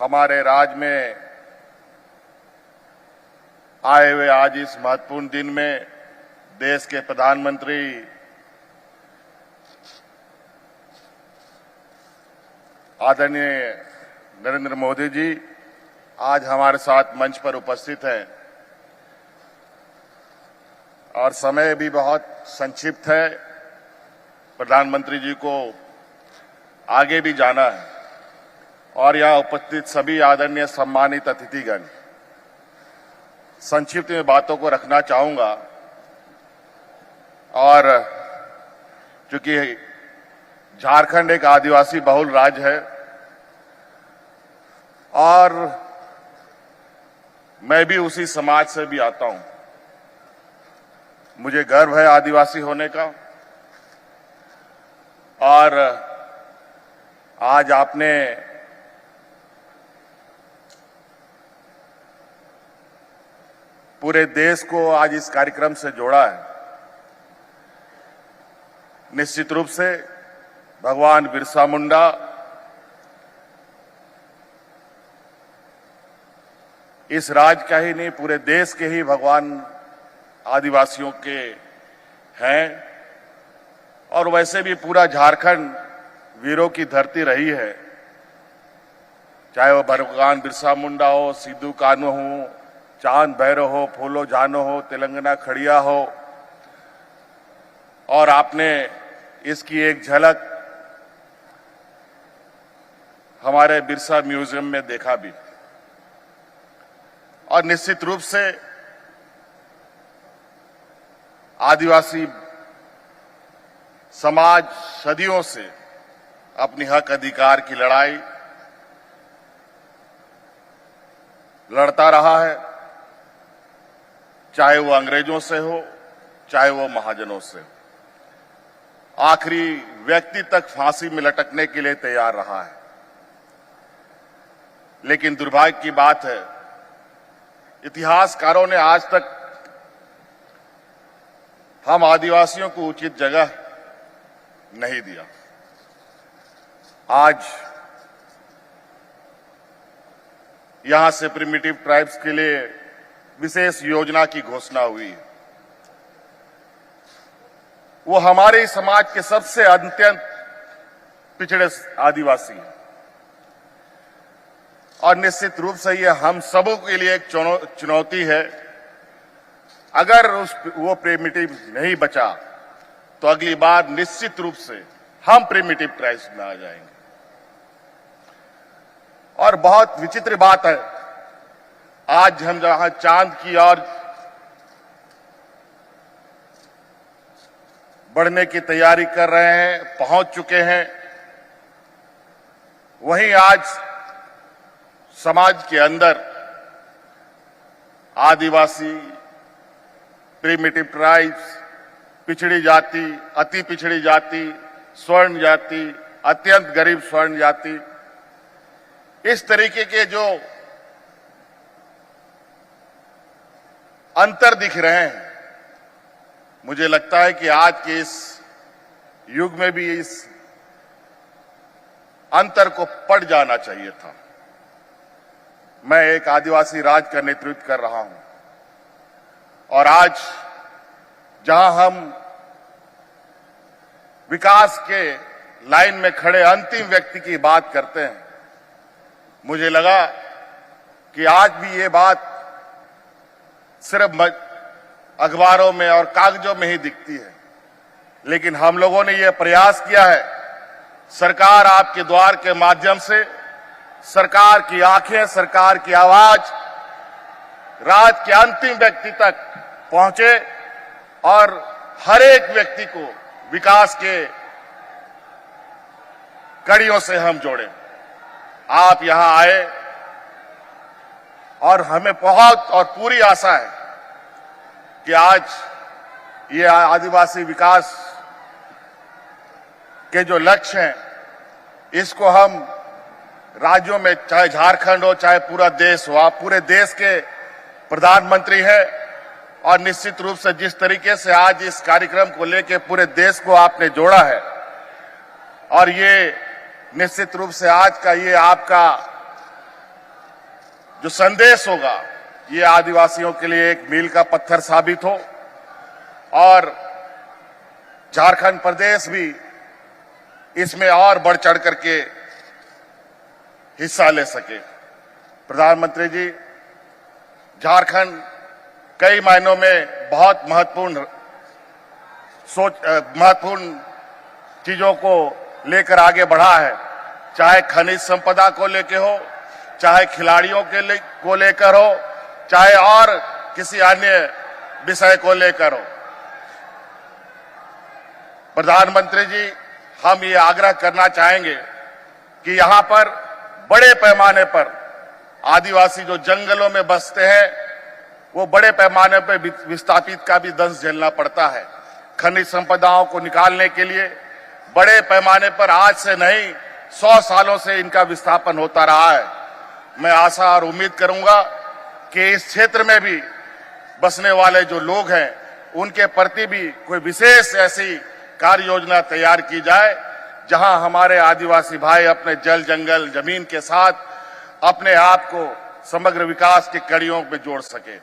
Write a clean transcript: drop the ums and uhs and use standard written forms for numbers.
हमारे राज्य में आए हुए आज इस महत्वपूर्ण दिन में देश के प्रधानमंत्री आदरणीय नरेंद्र मोदी जी आज हमारे साथ मंच पर उपस्थित हैं और समय भी बहुत संक्षिप्त है। प्रधानमंत्री जी को आगे भी जाना है और यहां उपस्थित सभी आदरणीय सम्मानित अतिथिगण, संक्षिप्त में बातों को रखना चाहूंगा। और चूंकि झारखंड एक आदिवासी बहुल राज्य है और मैं भी उसी समाज से भी आता हूं, मुझे गर्व है आदिवासी होने का। और आज आपने पूरे देश को आज इस कार्यक्रम से जोड़ा है। निश्चित रूप से भगवान बिरसा मुंडा इस राज्य का ही नहीं, पूरे देश के ही भगवान आदिवासियों के हैं और वैसे भी पूरा झारखंड वीरों की धरती रही है। चाहे वो भगवान बिरसा मुंडा हो, सिद्धू कान्हू हो, चांद भैरव हो, फूलो जानो हो, तेलंगाना खड़िया हो। और आपने इसकी एक झलक हमारे बिरसा म्यूजियम में देखा भी। और निश्चित रूप से आदिवासी समाज सदियों से अपनी हक अधिकार की लड़ाई लड़ता रहा है, चाहे वो अंग्रेजों से हो, चाहे वो महाजनों से हो। आखिरी व्यक्ति तक फांसी में लटकने के लिए तैयार रहा है। लेकिन दुर्भाग्य की बात है, इतिहासकारों ने आज तक हम आदिवासियों को उचित जगह नहीं दिया। आज यहां से प्रिमिटिव ट्राइब्स के लिए विशेष योजना की घोषणा हुई है। वो हमारे समाज के सबसे अत्यंत पिछड़े आदिवासी हैं और निश्चित रूप से ये हम सबों के लिए एक चुनौती है। अगर वो प्रिमिटिव नहीं बचा तो अगली बार निश्चित रूप से हम प्रिमिटिव ट्राइब्स में आ जाएंगे। और बहुत विचित्र बात है, आज हम जहां चांद की ओर बढ़ने की तैयारी कर रहे हैं, पहुंच चुके हैं, वहीं आज समाज के अंदर आदिवासी, प्रिमिटिव ट्राइब्स, पिछड़ी जाति, अति पिछड़ी जाति, स्वर्ण जाति, अत्यंत गरीब स्वर्ण जाति, इस तरीके के जो अंतर दिख रहे हैं, मुझे लगता है कि आज के इस युग में भी इस अंतर को पड़ जाना चाहिए था। मैं एक आदिवासी राज्य का नेतृत्व कर रहा हूं और आज जहां हम विकास के लाइन में खड़े अंतिम व्यक्ति की बात करते हैं, मुझे लगा कि आज भी ये बात सिर्फ अखबारों में और कागजों में ही दिखती है। लेकिन हम लोगों ने ये प्रयास किया है, सरकार आपके द्वार के माध्यम से, सरकार की आंखें, सरकार की आवाज राज्य के अंतिम व्यक्ति तक पहुंचे और हर एक व्यक्ति को विकास के कड़ियों से हम जोड़ें। आप यहां आए और हमें बहुत और पूरी आशा है कि आज ये आदिवासी विकास के जो लक्ष्य हैं, इसको हम राज्यों में, चाहे झारखंड हो, चाहे पूरा देश हो, आप पूरे देश के प्रधानमंत्री हैं और निश्चित रूप से जिस तरीके से आज इस कार्यक्रम को लेकर पूरे देश को आपने जोड़ा है और ये निश्चित रूप से आज का ये आपका जो संदेश होगा ये आदिवासियों के लिए एक मील का पत्थर साबित हो और झारखंड प्रदेश भी इसमें और बढ़ चढ़ करके हिस्सा ले सके। प्रधानमंत्री जी, झारखंड कई मायनों में बहुत महत्वपूर्ण चीजों को लेकर आगे बढ़ा है, चाहे खनिज संपदा को लेकर हो, चाहे खिलाड़ियों को लेकर हो, चाहे और किसी अन्य विषय को लेकर हो। प्रधानमंत्री जी, हम ये आग्रह करना चाहेंगे कि यहां पर बड़े पैमाने पर आदिवासी जो जंगलों में बसते हैं वो बड़े पैमाने पर विस्थापित का भी दंश झेलना पड़ता है। खनिज संपदाओं को निकालने के लिए बड़े पैमाने पर आज से नहीं 100 सालों से इनका विस्थापन होता रहा है। मैं आशा और उम्मीद करूंगा कि इस क्षेत्र में भी बसने वाले जो लोग हैं उनके प्रति भी कोई विशेष ऐसी कार्य योजना तैयार की जाए जहां हमारे आदिवासी भाई अपने जल जंगल जमीन के साथ अपने आप को समग्र विकास की कड़ियों में जोड़ सके।